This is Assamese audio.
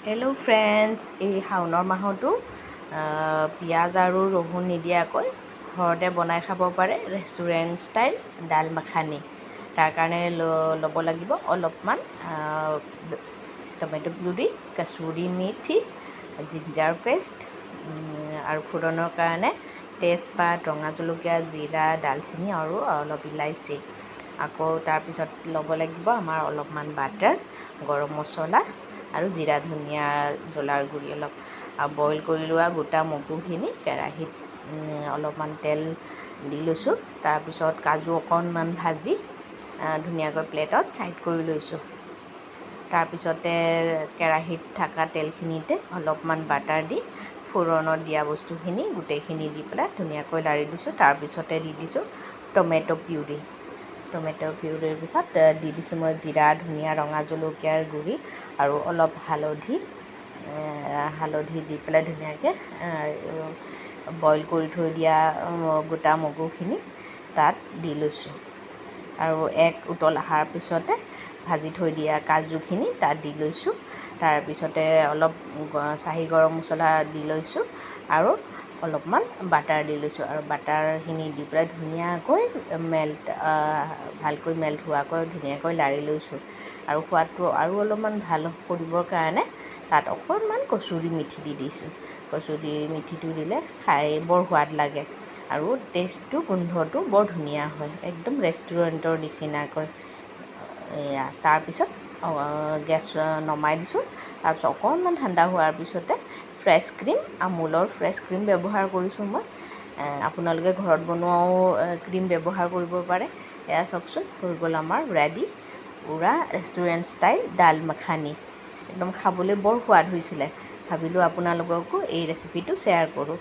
হেল্ল' ফ্ৰেণ্ডছ, এই শাওণৰ মাহতো পিঁয়াজ আৰু ৰহুন নিদিয়াকৈ ঘৰতে বনাই খাব পাৰে ৰেষ্টুৰেণ্ট ষ্টাইল দাল মাখানি। তাৰ কাৰণে ল'ব লাগিব অলপমান টমেটো পিউৰি, কচুৰি মেথি, জিঞ্জাৰ পেষ্ট আৰু ফোড়নৰ কাৰণে তেজপাত, ৰঙা জলকীয়া, জিৰা, ডালচেনি আৰু অলপ ইলাইচি। আকৌ তাৰপিছত ল'ব লাগিব আমাৰ অলপমান বাটাৰ, গৰম মছলা আৰু জিৰা ধনিয়া জ্বলাৰ গুড়ি অলপ। আৰু বইল কৰি লোৱা গোটা মগুখিনি কেৰাহীত অলপমান তেল দি লৈছোঁ। তাৰপিছত কাজু অকণমান ভাজি ধুনীয়াকৈ প্লেটত ছাইড কৰি লৈছোঁ। তাৰপিছতে কেৰাহীত থকা তেলখিনিতে অলপমান বাটাৰ দি ফোড়নত দিয়া বস্তুখিনি গোটেইখিনি দি পেলাই ধুনীয়াকৈ লাৰি দিছোঁ। তাৰপিছতে দি দিছোঁ টমেটো পিউৰি। টমেটো পিউৰিৰ পিছত দি দিছোঁ মই জিৰা, ধনিয়া, ৰঙা জলকীয়াৰ গুড়ি আৰু অলপ হালধি দি পেলাই ধুনীয়াকৈ বইল কৰি থৈ দিয়া গোটা মগুখিনি তাত দি লৈছোঁ। আৰু এক উতল অহাৰ পিছতে ভাজি থৈ দিয়া কাজুখিনি তাত দি লৈছোঁ। তাৰপিছতে অলপ চাহী গৰম মছলা দি লৈছোঁ আৰু অলপমান বাটাৰ দি লৈছোঁ। আৰু বাটাৰখিনি দি পেলাই ধুনীয়াকৈ ভালকৈ মেল্ট হোৱাকৈ ধুনীয়াকৈ লাৰি লৈছোঁ। আৰু সোৱাদটো আৰু অলপমান ভাল কৰিবৰ কাৰণে তাত অকণমান কচুৰি মেথি দি দিছোঁ। কচুৰি মেথিটো দিলে খাই বৰ সোৱাদ লাগে আৰু টেষ্টটো, গোন্ধটো বৰ ধুনীয়া হয়, একদম ৰেষ্টুৰেণ্টৰ নিচিনাকৈ। তাৰপিছত গেছ নমাই দিছোঁ। তাৰপিছত অকণমান ঠাণ্ডা হোৱাৰ পিছতে ফ্ৰেছ ক্ৰীম, আমুলৰ ফ্ৰেছ ক্ৰীম ব্যৱহাৰ কৰিছোঁ মই। আপোনালোকে ঘৰত বনোৱাও ক্ৰীম ব্যৱহাৰ কৰিব পাৰে। এয়া চাওকচোন, হৈ গ'ল আমাৰ ৰেডি পূৰা ৰেষ্টুৰেণ্ট ষ্টাইল দাল মাখানি। একদম খাবলৈ বৰ সোৱাদ হৈছিলে। ভাবিলোঁ আপোনালোককো এই ৰেচিপিটো শ্বেয়াৰ কৰোঁ।